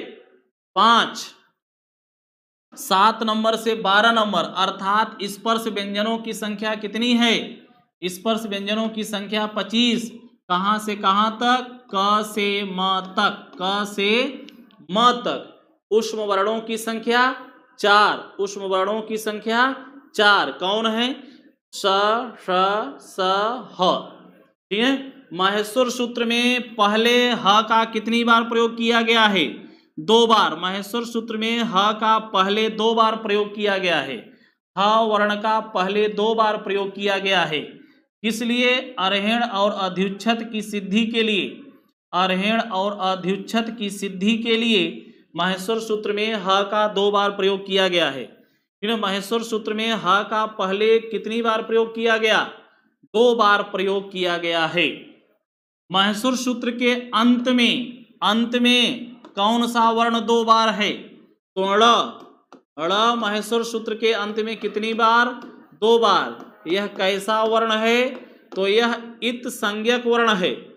5। 7 नंबर से 12 नंबर, अर्थात स्पर्श व्यंजनों की संख्या कितनी है? स्पर्श व्यंजनों की संख्या 25। कहां से कहां तक? क से म तक, क से म तक। ऊष्म वर्णों की संख्या 4। ऊष्म वर्णों की संख्या 4 कौन है? स, श, स, ह, ठीक है। माहेश्वर सूत्र में पहले ह का कितनी बार प्रयोग किया गया है? 2 बार। माहेश्वर सूत्र में ह का पहले 2 बार प्रयोग किया गया है। ह वर्ण का पहले 2 बार प्रयोग किया गया है। इसलिए अर्हेण और अध्युच्छत की सिद्धि के लिए, अर्हेण और अध्युच्छत की सिद्धि के लिए माहेश्वर सूत्र में ह का 2 बार प्रयोग किया गया है। माहेश्वर सूत्र में ह का पहले कितनी बार प्रयोग किया गया? 2 बार प्रयोग किया गया है। माहेश्वर सूत्र के अंत में कौन सा वर्ण 2 बार है? तो ड़ माहेश्वर सूत्र के अंत में कितनी बार? 2 बार। यह कैसा वर्ण है? तो यह इत संज्ञक वर्ण है।